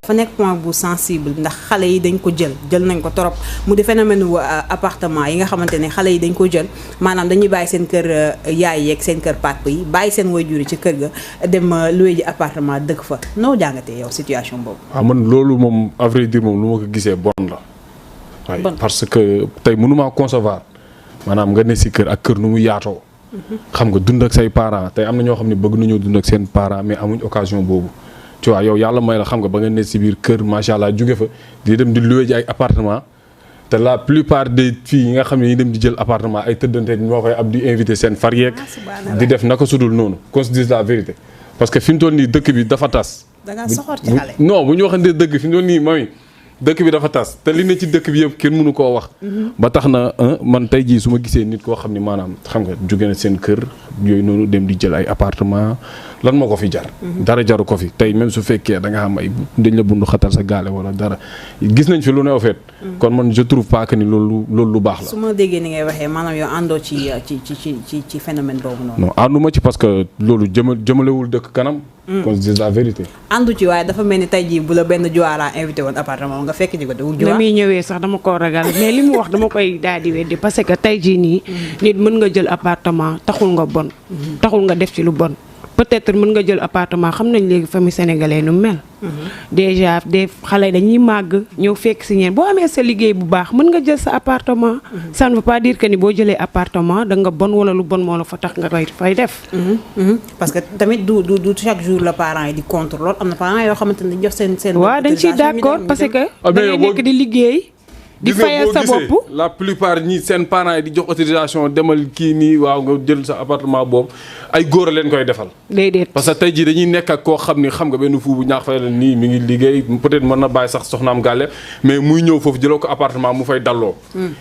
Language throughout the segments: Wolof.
dafa nekk point bu sensible ndax xale yi dañ ko jël nañ ko torop mu di phénomène wu appartement yi nga xamante ne xale yi dañ ko jël maanaam dañuy bàyyi seen kër yaay yeeg seen kër papa yi bàyyi seen waajur yi ci kër ga dem loué ji appartement dëkk fa noo jàngatee yow situation boobu. waaw man loolu moom à vrai dire moom lu ma ko gisee bon la. waaye parce que tey mënumaa concevoir maanaam nga ne si kër ak kër nu mu yaatoo. xam nga dund ak say parents tey am na ñoo xam ne bëgg nañoo dund ak seen parents mais amuñ occasion boobu. tu vois yow yàlla may la xam nga ba nga ne si biir kër macha allah jóge fa di dem di loué ji ay appartement te la plupart des filles yi nga xam ne yi dem di jël appartement ay tëddante ñoo koy ab di invité seen far yeeg di def naka sudul noonu qu'on se dise la vérité parce que fi mu toll nii dëkk bi dafa tas. da nga soxor ci xale. non bu ñu waxantee dëgg fi mu toll nii mami dëkk bi dafa tas te li ne ci dëkk bi yëpp kenn mënu koo wax. ba tax na man tey jii su ma gisee nit koo xam ne maanaam xam nga jóge na seen kër yooyu noonu dem di jël ay appartement lan moo ko fi jar. dara jaru ko fi tey même su fekkee da nga xam ay dañ la bundu xatal sa gaale wala dara gis nañ fi lu ne au fait. kon man je trouve pas que ni loolu lu baax la. su ma déggee ni ngay waxee maanaam yow àndoo ci phénomène boobu noonu. non ànduma ci parce que loolu jëmalewul dëkk kanam. qu'on se dise la vérité. àndu ci waaye dafa mel ni tey jii bu la benn Joara invité woon appartement nga fekk ji ko dugg Joara. na muy ñëwee sax dama ko ragal mais li mu wax dama koy daal di weddi parce que tey jii nii. nit mën nga jël appartement taxul nga bon. taxul nga def ci lu bon. peut-être mën nga jël appartement xam nañ léegi famille sénégalaise nu mel. déjà des xale dañuy màgg ñëw fekk si ñeen boo amee sa liggéey bu baax mën nga jël sa appartement. ça ne veut pas dire que ni boo jëlee appartement da nga bon wala lu bon moo la fa tax nga koy fay def. parce que tamit du chaque jour la parents yi di contre lool am na parents yoo xamante ne jox seen. waaw dañ ciy d'accord parce que. da ngay nekk di liggéey. di fayal sa bopp la plupart ñi seen parents yi di jox autorisation demal kii nii waaw nga jël sa appartement boobu ay góor a leen koy defal. déedéet parce que tey jii dañuy nekk ak koo xam ni xam nga benn fu bu ñaax fay la nii mi ngi liggéey peut-être mën na bàyyi sax soxnaam gàlle mais muy ñëw foofu jëloo ko appartement mu fay dalloo.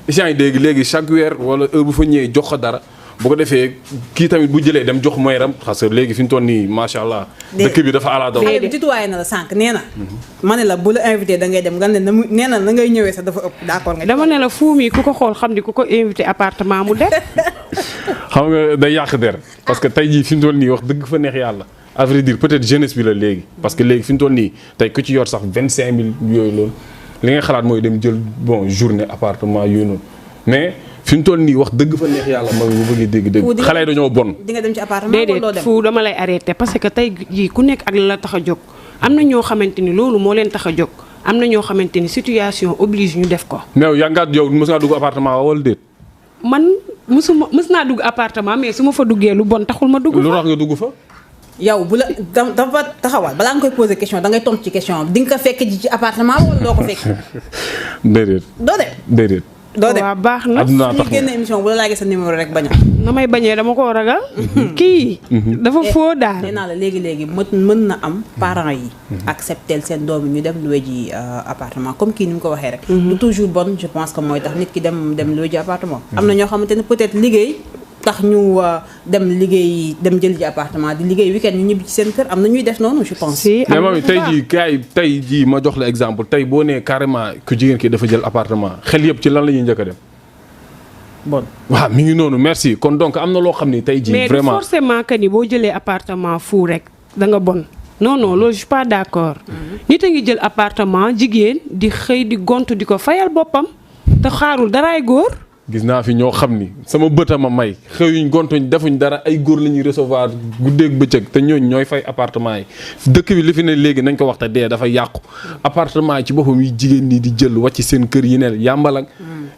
isaan yi léegi chaque weer wala heure bu fa ñëwee jox ko dara. bu ko defee kii tamit bu jëlee dem jox moyram parce que léegi fi mu toll nii macha allah. dëkk bi dafa ala daw. xale bi tutoyé na la sànq nee na. ma ne la bu la invité da ngay dem nga ne nee na ngay ñëwee sax dafa ëpp d'accord nga. dama ne la fuum yi ku ko xool xam ni ku ko invité appartement mu def. xam nga day yàq der parce que tey jii fi mu toll nii wax dëgg fa neex yàlla. à vrai dire peut-être jeunesse bi la léegi. parce que léegi fi mu toll nii tey ku ci yor sax 25000 yooyu loolu li nga xalaat mooy dem jël bon journée appartement yooyu noonu mais. fi mu toll nii wax dëgg fa neex yàlla ma bu bëggee dégg xale yi dañoo bon. di nga dem ci appartement wala doo dem déedéet fu dama lay arrêté parce que tey jii ku nekk ak la tax a jóg am na ñoo xamante ni loolu moo leen tax a jóg am na ñoo xamante ni situation oblige ñu def ko. mais yow mës ngaa dugg appartement wala déet. man mës naa dugg appartement mais su ma fa duggee lu bon taxul ma dugg fa. lu tax nga dugg fa. yow bu la dafa taxawal balaa nga koy poser question da ngay tontu ci question di nga ko fekk ji ci appartement wala doo ko fekk. déedéet. doo dem déedéet. doo dem waaw baax na ñu génn émission bu la laajee sa numéro rek bañ a. na may bañee dama koo ragal. kii dafa foo daal. nee naa la léegi mën na am parents yi. accepter seen doom yi ñu dem loué ji appartement comme kii ni mu ko waxee rek. du toujours bon je pense que mooy tax nit ki dem loué ji appartement. am na ñoo xamante ne peut-être liggéey. tax ñu dem liggéey dem jël ji appartement di liggéey week-end ñu ñibbi ci seen kër am na ñuy def noonu je pense. mais moom tey jii ma jox la exemple tey boo nee carrément ku jigéen ki dafa jël appartement xel yëpp ci lan la ñuy njëkk a dem. bon waaw mi ngi noonu merci kon donc am na loo xam ni tey jii. vraiment mais forcément que ni boo jëlee appartement fu rek da nga bon. non loolu je suis pas d'accord. nit a ngi jël appartement jigéen di xëy di gont di ko fayal boppam te xaarul daraay góor. gis naa fi ñoo xam ni sama bët a ma may xëyuñ gontuñ defuñ dara ay góor la ñuy recevoir guddeeg bëccëg te ñooñ ñooy fay appartement yi dëkk bi li fi ne léegi nañ ko wax te dee dafa yàqu appartement yi ci boppam yi jigéen ñi di jël wàcc seen kër yi ne yàmbalang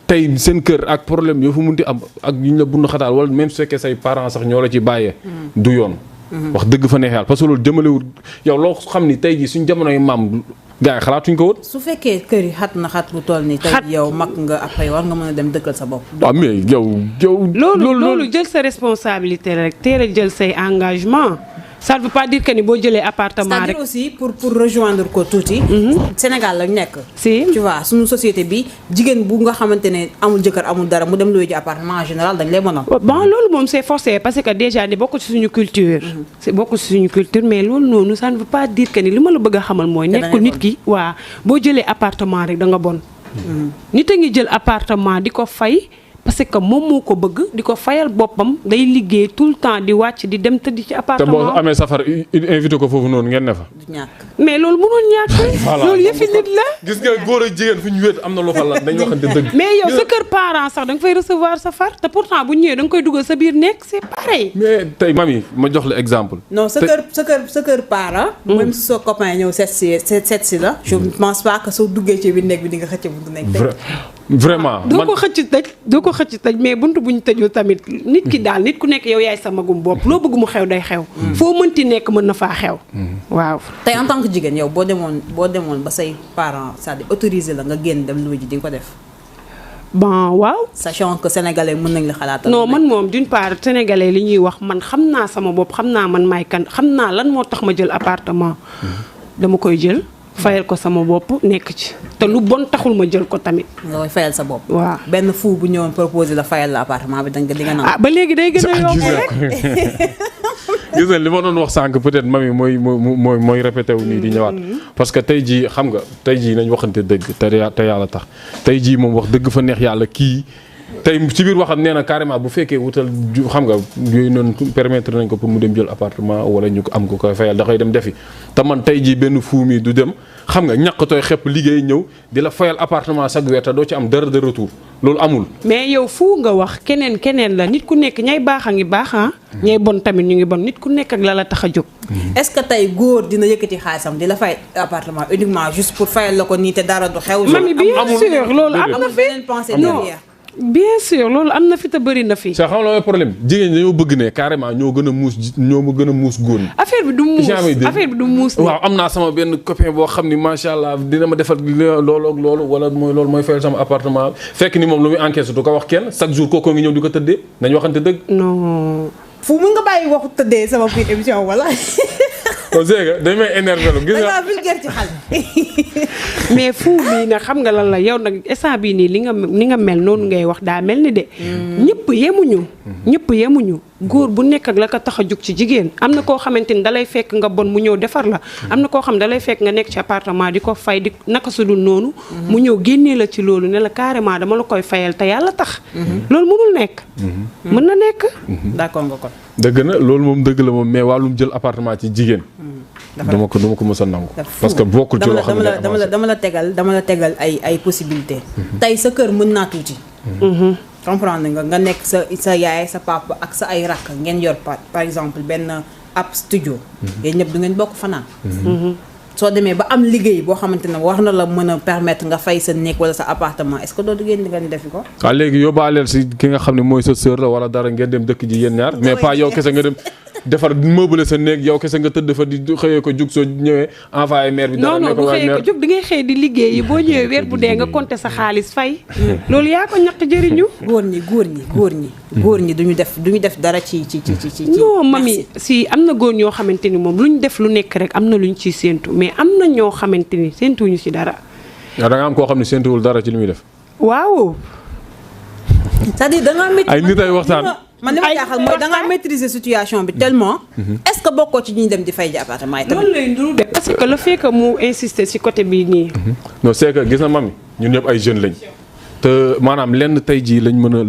tey seen kër ak problème yoo fa munti am ak ñu la bund xataal wala même su fekkee say parents sax ñoo la ci bàyyee du yoon wax dëgg fa neex yàlla parce que loolu jëmalewul yow loo xam ni tey jii suñ jamonoy maam gars yi xalaatuñ ko woon. su fekkee kër yi xat na xat lu toll nii. tey yow mag nga après war nga mën a dem dëkkal sa bopp. waaw mais yow. loolu jël sa responsabilité rek teel a jël say engagement ça ne veut pas dire que ni boo jëlee appartement rek. c'est-à-dire aussi pour rejoindre ko tuuti. Sénégal lañ nekk. si tu vois suñu société bi jigéen bu nga xamante ne amul jëkkër amul dara mu dem luy ji appartement en général dañ lay mënal. bon loolu moom c'est forcé parce que déjà ni bokk ci suñu culture. c'est bokk ci suñu culture mais loolu noonu ça ne veut pas dire que ni li ma la bëgg a xamal mooy. nekkul nit ki waa boo jëlee appartement rek da nga bon. nit a ngi jël appartement di ko fay. parce que moom moo ko bëgg di ko fayal boppam day liggéey tout le temps di wàcc di dem tëdd ci appartement. te boo amee safar invité ko foofu noonu ngeen ne fa. du ñàkk mais loolu mënul ñàkk. loolu yëfi nit la. gis nga góor ak jigéen fu ñu wéet am na lu fa la dañu waxante dëgg. mais yow sa kër parent sax da nga fay recevoir sa far te pourtant bu ñëwee da nga koy dugal sa biir nekk c'est pareil. mais tey mami ma jox la exemple. non sa kër parent. même si sa copain ñëw seet si la. je ne pense pas que soo duggee ci biir nekk bi di nga xëcc buntu nekk. vraiment doo ko xëcc tëj mais buntu bu ñu tëjul tamit nit ki daal nit ku nekk yow yaay sa magum bopp loo bëgg mu xew day xew. foo mënti nekk mën na faa xew. waaw. tey en tant que jigéen yow boo demoon ba say parents c'est-à-dire autorisé la nga génn dem lu ji di nga ko def. bon waaw. sachant que sénégalais mën nañ la xalaatal. non man moom d'une part sénégalais li ñuy wax man xam naa sama bopp xam naa man maay kan xam naa lan moo tax ma jël appartement. dama koy jël. fayal ko sama bopp nekk ci te lu bon taxul ma jël ko tamit. nga koy fayal sa bopp. waaw benn fou bu ñëwoon proposé la fayal la appartement bi danga di nga nangu. ba léegi day gën a yomb rek. gis nga li ma doon wax sànq peut-être mami mooy répété wu nii di ñëwaat. parce que tey jii xam nga tey jii nañ waxante dëgg te yàlla tax tey jii moom wax dëgg fa neex yàlla kii. tey ci biir waxam nee na carrément bu fekkee wutal xam nga yooyu noonu permettre nañ ko pour mu dem jël appartement wala ñu ko am ko koy fayal da koy dem defi te man tey jii benn fuu mi du dem xam nga ñàkkatooy xepp liggéey ñëw di la fayal appartement chaque weer te doo ci am dara de retour loolu amul. mais yow fu nga wax keneen la nit ku nekk ñay baax a ngi baax ñay bon tamit ñu ngi bon nit ku nekk ak la la tax a jóg. est-ce que tey góor dina yëkkati xaalisam di la fay appartement uniquement juste pour fayal la ko nii te dara du xew. mami bien sûr loolu am na beneen pensée derrière. bien sûr loolu am na fi te bëri na fi. sa xam la mooy problème jigéen ñi dañoo bëgg ne carrément ñoo gën a muus góor ñi. affaire bi du muus. waaw am naa sama benn copain boo xam ni macha allah dina ma defal loolu ak loolu wala loolu mooy fayal sama appartement fekk ni moom lu muy encaisse du ko wax kenn chaque jour kooku ngi ñëw di ko tëddee nañu waxante dëgg. non. fu mun nga bàyyi waxu tëddee sama biir émission wala. kon c'est que dañ may énervé lu gis nga vulgaire ci xale. mais fu bii nag xam nga lan la yow nag instant bii nii li nga mel noonu ngay wax daa mel ni de. ñëpp yemuñu. góor bu nekk ak la ko tax a jug ci jigéen am na koo xamante ni dalay fekk nga bon mu ñëw defar la. am na koo xam dalay fekk nga nekk ci appartement di ko fay di naka su dul noonu. mu ñëw génnee la ci loolu ne la carrément dama la koy fayal te yàlla tax. loolu mënul nekk. mën na nekk. d'accord nga kon. dëgg na loolu moom dëgg la moom mais wàllum jël appartement ci jigéen. dama ko mës a nangu. parce que bokkul ci loo xam ne dama la tegal ay possibilités. tey sa kër mën naa tuuti. comprendre nga nekk sa yaay sa papa ak sa ay rakk ngeen yor par exemple benn ab studio. yéen ñëpp du ngeen bokk fanaan. soo demee ba am liggéey boo xamante ne war na la mën a permettre nga fay sa néeg wala sa appartement est-ce que doo di ngeen defi ko. waaw léegi yóbbaaleel si ki nga xam ne mooy sa sœur la wala dara ngeen dem dëkk ji yéen ñaar mais pas yow kese nga dem defar meuble sa néeg yow kese nga tëdd fa di xëyee ko jug soo ñëwee envoyé maire bi. dara non du xëyee ko jug di ngay xëy di liggéey boo ñëwee weer bu dee nga compter sa xaalis fay. loolu yaa ko ñàkk jëriñu. góor ñi duñu def dara ci. non mami si am na góor ñoo xamante ni moom luñ def lu nekk rek am na luñ ciy séentu mais am na ñoo xamante ni séentuwuñu ci dara. waaw da nga am koo xam ne séentuwul dara ci li muy def. waaw. c'est-à-dire da nga ay nit ay waxtaan. man li ma jaaxal mooy da ngaa maîtriser situation bi tellement. est-ce que bokkoo ci ñuy dem di fay ji appartement yi tamit. loolu lay nduru de parce que le fait que mu insister ci côté bii nii. non c'est que gis na mami ñun ñëpp ay jeunes lañ. te maanaam lenn tey jii lañ mën a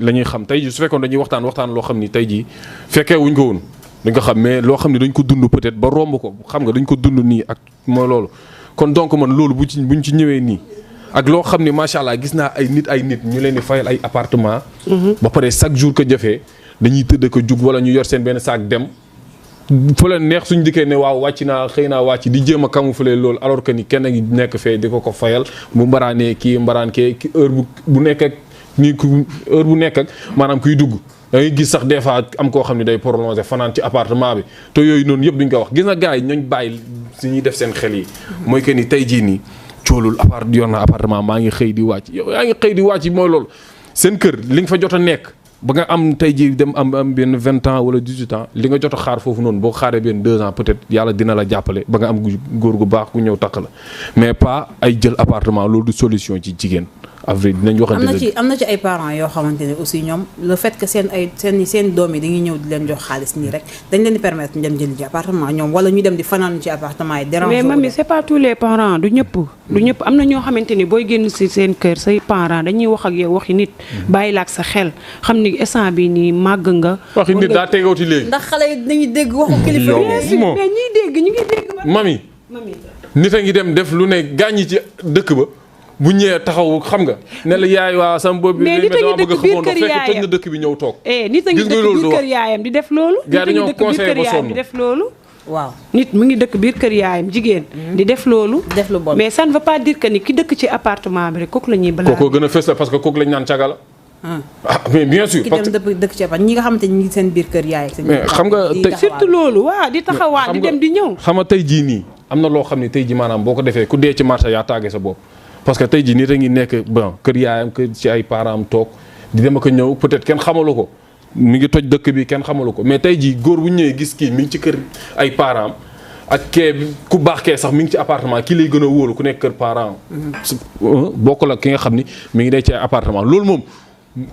la ñuy xam tey jii su fekkoon dañuy waxtaan loo xam ni tey jii fekkee wuñ ko woon dañ ko xam mais loo xam ni dañ ko dund peut-être ba romb ko xam nga dañ ko dund nii ak mooy loolu. kon donc man loolu buñ ci ñëwee nii ak loo xam ni macha allah gis naa ay nit ñu leen di fayal ay appartement. ba pare chaque jour que jëfee dañuy tëdd ko jug wala ñu yor seen benn saak dem. fu leen neex suñu dikkee ne waaw wàcc naa xëy naa wàcc di jéem a camoufler loolu alors que ni kenn ngi nekk fee di ko fayal bu mbaraanee kii mbaraan kee heure bu nekk ak nii heure bu nekk ak maanaam kuy dugg da ngay gis sax des fois am koo xam ne day prolongé fanaan ci appartement bi te yooyu noonu yëpp duñ ko wax gis na gars yi ñooñ bàyyi si ñuy def seen xel yi mooy que ni tey jii nii coolul yor na appartement maa ngi xëy di wàcc yow yaa ngi xëy di wàcc mooy loolu seen kër li nga fa jot a nekk ba nga am tey jii dem am benn 20 ans wala 18 ans li nga jot a xaar foofu noonu boo xaaree benn 2 ans peut-être yàlla dina la jàppale ba nga am góor gu baax ku ñëw takk la mais pas ay jël appartement loolu du solution ci jigéen. avril dinañ waxante am na ci ay parents yoo xamante ne aussi ñoom le fait que seen doom yi dañuy ñëw di leen jox xaalis nii rek dañ leen di permettre ñu dem jëli ci appartement ñoom wala ñu dem di fanaan ci appartement yi dérange. mais mami c'est pas tous les parents du ñëpp am na ñoo xamante ni booy génn si seen kër say parents dañuy wax ak yow waxi nit bàyyi la ak sa xel xam ni instant bi nii màgg nga. waxi nit daa tegawti léegi. ndax xale yi dañuy dégg waxu kilifa yi. mais ñuy dégg ñu ngi dégg. mami nit a ngi dem def lu ne gaañi ci dëkk ba. bu ñëwee taxaw xam nga ne la yaay waa sama bopp bi. mais nit a ngi dëkk biir kër yaayam fekk toj na dëkk bi ñëw toog. nit a ngi dëkk biir kër yaayam di def loolu. gars yi dañoo conseillé ba sonn di def loolu. waaw nit mu ngi dëkk biir kër yaayam jigéen. di def loolu. def lu bon mais ça ne veut pas dire que ni ki dëkk ci appartement bi rek kooku la ñuy balaa. kooku gën a fës la parce que kooku lañ naan caga la. mais bien sûr. parce que ki dem dëkk ci appartement ñi nga xamante ni ñu ngi seen biir kër yaay. mais xam nga tey surtout loolu waaw di taxawaat di dem di ñëw. xam nga tey jii nii am na loo xam ne tey jii maanaam boo ko defee ku dee ci marché yaa tàggee sa bopp parce que tey jii nit a ngi nekk bon kër yaayam kër ci ay parents am toog di dem ak ñëw peut-être kenn xamalu ko mi ngi toj dëkk bi kenn xamalu ko mais tey jii góor bu ñëwee gis kii mi ngi ci kër ay parents am ak kee ku baax kee sax mi ngi ci appartement kii lay gën a wóolu ku nekk kër parents am bokkul ak ki nga xam ni mi ngi dee ci ay appartement loolu moom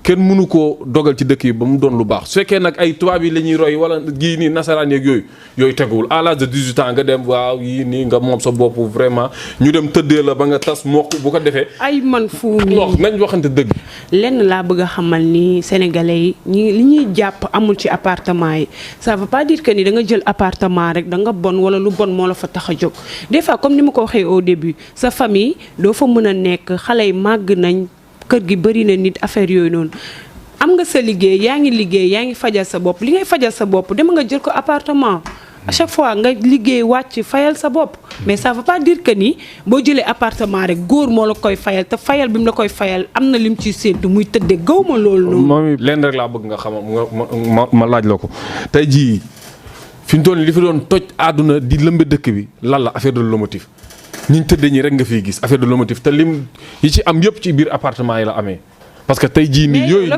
kenn mënu koo dogal ci dëkk yi ba mu doon lu baax su fekkee nag ay tubaab yi la ñuy roy wala gii nii nasaraan yeeg yooyu teguwul à l'âge de 18 ans nga dem waaw yii nii nga moom sa bopp vraiment ñu dem tëddee la ba nga tas mokk bu ko defee. ay man fu mi nañ waxante dëgg. lenn laa bëgg a xamal ni sénégalais yi li ñuy jàpp amul ci appartement yi ça veut pas dire que ni da nga jël appartement rek da nga bon wala lu bon moo la fa tax a jóg des fois comme ni ma ko waxee au début sa famille doo fa mën a nekk xale yi màgg nañ. kër gi bëri na nit affaire yooyu noonu am nga sa liggéey yaa ngi fajal sa bopp li ngay fajal sa bopp dem nga jël ko appartement à chaque fois nga liggéey wàcc fayal sa bopp mais ça veut pas dire que ni boo jëlee appartement rek góor moo la koy fayal te fayal bi mu la koy fayal am na lim ciy séentu muy tëddee gaw ma loolu noonu. moom lenn rek laa bëgg nga xam ma laaj la ko tey jii fi mu toll li fi doon toj àdduna di lëmbe dëkk bi lan la affaire de lomotif ñiñ tëddee ñi rek nga fiy gis affaire de lomotif te lim yi ci am yëpp ci biir appartement yi la amee parce que tey jii nii yooyu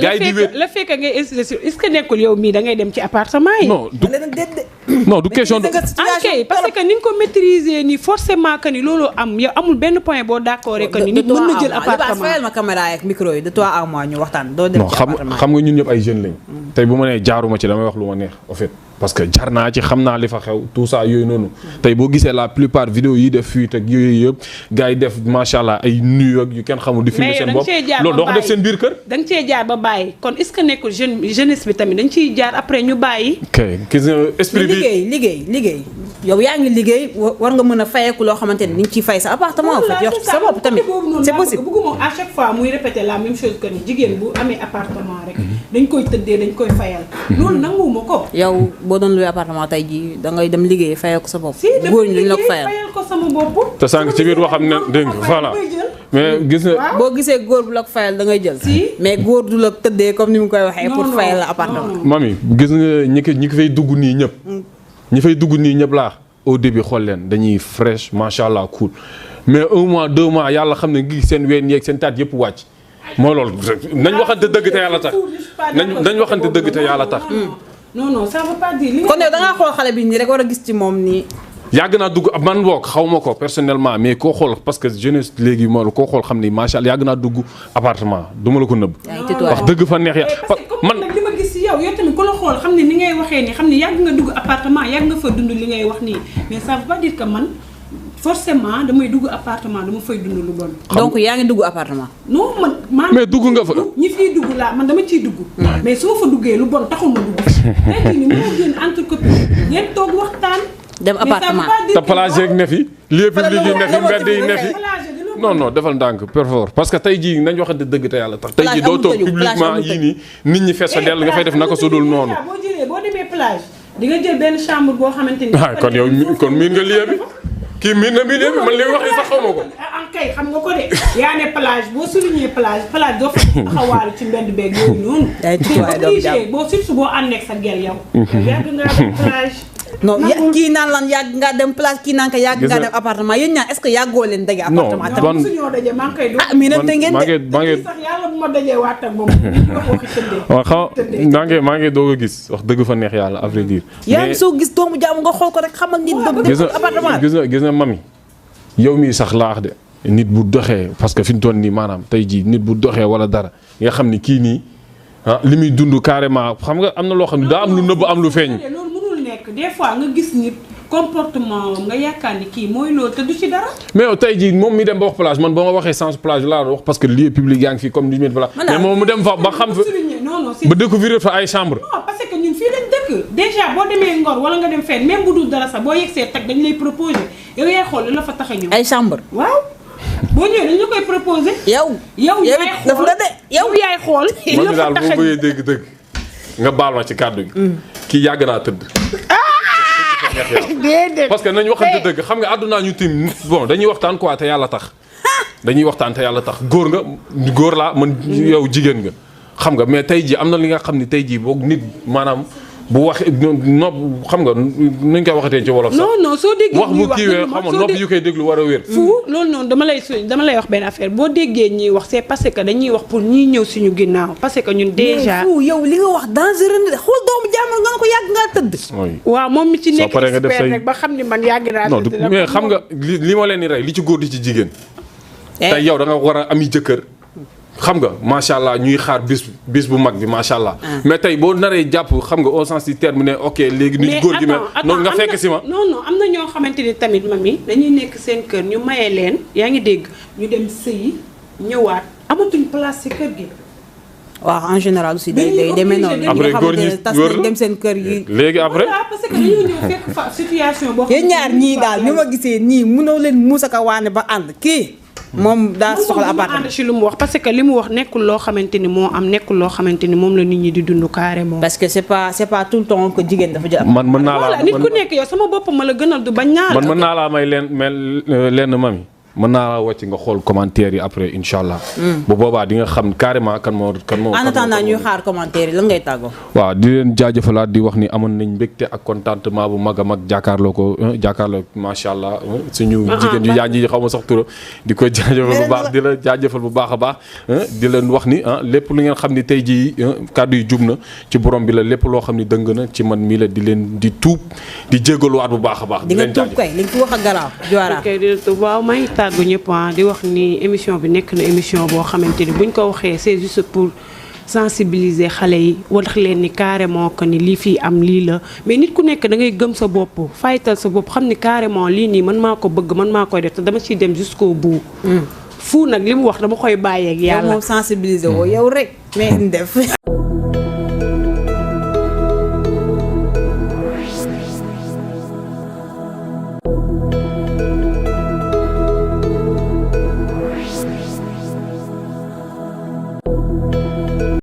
gaay di wéet la fekk ngay installé est-ce que nekkul yow mii da ngay dem ci appartement yi. non du question de ok parce que ni nga ko maîtriser nii forcément que ni loolu am yow amul benn point boo d'accord que ni nit mën na jël appartement fayal ma caméra ak micro yi de toi à moi ñu waxtaan doo dem ci appartement xam nga ñun ñëpp ay jeunes lañ tey bu ma nee jaaruma ci damay wax lu ma neex en fait parce que jar naa ci xam naa li fa xew tout ça yooyu noonu tey boo gisee la plupart vidéo yi def fuite ak yooyu yëpp gars yi def macha allah ay nuyu ak yu kenn xamul di filmer seen bopp loolu doo ko def seen biir kër da nga cee jaar ba bàyyi kon est-ce que nekkul jeunesse bi tamit dañ ciy jaar après ñu bàyyi gis nga esprit bi liggéey yow yaa ngi liggéey war nga mën a fayeeku loo xamante ne ni nga ciy fay sa appartement en fait yow sa bopp tamit c'est possible bëgguma à chaque fois muy répéter la même chose que ni jigéen bu amee appartement rek dañ koy tëddee dañ koy fayal loolu nanguwuma ko yow boo doon luy appartement tey jii da ngay dem liggéey fayal ko sa bopp góor ñi dañ la ko fayal ko sama bopp te sànq ci biir waxam ne dégg nga voilà mais gis nga boo gisee góor bu la ko fayal da ngay jël mais góor du la tëddee comme ni mu koy waxee pour fayal la appartement mami gis nga ñi ko fay dugg nii ñëpp ñi fay dugg nii ñëpp laa au début xool leen dañuy fresh macha allah cool mais 1 mois 2 mois yàlla xam ne ngi seen ween yeeg seen taat yëpp wàcc mooy loolu nañ waxante dëgg te yàlla tax nañ waxante dëgg te yàlla tax. non ça veut pas dire. kon yow da ngaa xool xale bi nii rek war a gis ci moom nii. yàgg naa dugg man boog xaw ma ko personnellement mais koo xool parce que jeunesse léegi moo koo xool xam ni macha allah yàgg naa dugg appartement du ma la ko nëbb. wax dëgg fa neex ya man li ma gis si yow tamit ku la xool xam ne ni ngay waxee nii xam ne yàgg nga dugg appartement yàgg nga fa dund li ngay wax nii mais ça veut pas dire que man forcément damay dugg appartement dama fay dund lu bon. donc yaa ngi dugg appartement. non man mais dugg nga fa. ñi fiy dugg laa man dama ciy dugg. mais su ma fa duggee lu bon taxul ma dugg. tey jii nii moo génn entre copines ngeen toog waxtaan. dem appartement te plage yeeg ne fi lieu public yi ne fi mbedd yi ne fi non defal ndànk perfor parce que tey jii nañ waxante dëgg te yàlla tax tey jii doo toog publiquement yii nii nit ñi fees fa dell nga fay def naka sudul noonu boo demee plage di nga jël benn chambre boo xamante ni kon yow kon miin nga lieu bi kii miin na milieu bi man li wax yi sax xaw ma ko kay xam nga ko de yaa ne plage boo souligné plage doo fa taxawaalu ci mbedd beeg yooyu noonu boo surtout boo ànd ak sa gel yow yàgg ngaa dem plage non kii naan lan yàgg nga dem place kii naan ko yàgg nga dem appartement yéen ñaan est-ce que yàggoo leen daje appartement non suñoo daje maa ngi koy ah mi nante ngeen de sax yàlla bu ma dajee waat ak moom waaw maa ngi doog a gis wax dëgg fa neex yàlla à vrai dire yaa ngi soo gis doomu jaamu nga xool ko rek xamal nit dem appartement gis nga mami yow mii sax laax de nit bu doxee parce que fi ñu toll nii maanaam tey jii nit bu doxee wala dara nga xam ni kii nii li muy dund carrément xam nga am na loo xam ne daa am lu nëbb am lu feeñ. loolu mënul nekk des fois nga gis nit comportement nga yaakaar ni kii mooy loolu te du ci dara. mais yow tey jii moom mi dem ba wax plage man ba ma waxee sens plage laa wax parce que lieu public yaa ngi fi comme ni ñu mel. mais moom mu dem fa ba xam fa ba découvrir fa ay chambre. non parce que ñun fii lañ dëkk déjà boo demee Ngor wala nga dem fenn même bu dul dara sax boo yegsee tag dañ lay proposer yow yaay xool li la fa tax a ñëw. ay chambre waaw. boo ñëwee dañ la koy proposer. yow yaay daf nga de yow yaay xool. li la fa tax a boo bëggee dégg-dëgg nga baal ma ci kàddu gi. kii yàgg naa tëdd. déedéet parce que nañu waxante dëgg xam nga àdduna ñu tim bon dañuy waxtaan quoi te yàlla tax. dañuy waxtaan te yàlla tax góor laa man yow jigéen nga. xam nga mais tey jii am na li nga xam ni tey jii boog nit maanaam bu waxee nopp xam nga nuñ koy waxatee ci wolof sax. non soo déggee wax bu kiiwee xam nga nopp yu koy déglu war a wér. fu loolu noonu dama lay wax benn affaire boo déggee ñuy wax c'est parce que dañuy wax pour ñiy ñëw suñu ginnaaw parce que ñun déjà. fu yow li nga wax dangereux na xool doomu jàmbur nga ne ko yàgg ngaa tëdd. waaw moom mi ci nekk expert rek ba xam ni man yàgg naa tëdd. non mais xam nga li ma leen di rey li ci góor di ci jigéen. tey yow da nga war a ami jëkkër. xam nga macha allah ñuy xaar bis bu mag bi macha allah. mais tey boo naree jàpp xam nga au sens du terme ne ok léegi. nit góor gi noonu nga fekk si ma. non am na ñoo xamante ni tamit mami dañuy nekk seen kër ñu maye leen yaa ngi dégg ñu dem sëyi ñëwaat amatuñ place ci kër gi. waaw en général aussi day demee noonu. après góor ñi tas nañ dem seen kër yi. léegi après parce que dañoo ñëw fekk fa situation boo xam ne yéen ñaar ñii daal ni ma gisee nii mënoo leen muus ak a waane ba ànd kii. moom daa soxla appartement ci lu mu wax parce que li mu wax nekkul loo xamante ni moo am nekkul loo xamante ni moom la nit ñi di dund carrément. parce que c'est pas tout le temps que jigéen dafa jël. man mën naa la nit ku nekk yow sama bopp ma la gënal du bañ ñaar. man mën naa laa may lenn mami mën naa la wàcc nga xool commentaire yi après incha allah. bu boobaa di nga xam carrément kan moo. en attendant ñuy xaar commentaire yi lan ngay tàggoo. waaw di leen jaajëfalaat di wax ni amoon nañ mbégte ak contentement bu mag a mag jàkkaarloo macha allah suñu jigéen yu yaa ngi xaw ma sax tura di ko jaajëfal bu baax di la jaajëfal bu baax a baax di leen wax ni lépp lu ngeen xam ni tey jii kàddu yi jub na ci borom bi la lépp loo xam ni dëng na ci man mii la di leen di tuub di jégaluwaat bu baax a baax. di nga tuub kay li nga fi wax ak garaaw tàggu ñëpp di wax ni émission bi nekk na émission boo xamante ni buñ ko waxee c'est juste pour sensibiliser xale yi wax leen ni carrément que ni lii fii am lii la mais nit ku nekk da ngay gëm sa bopp faytal sa bopp xam ni carrément lii nii man maa ko bëgg man maa koy def te dama ciy dem jusqu'au bout. fu nag li mu wax dama koy bàyyeeg yàlla. yow moom sensibiliser woo yow rek mais def.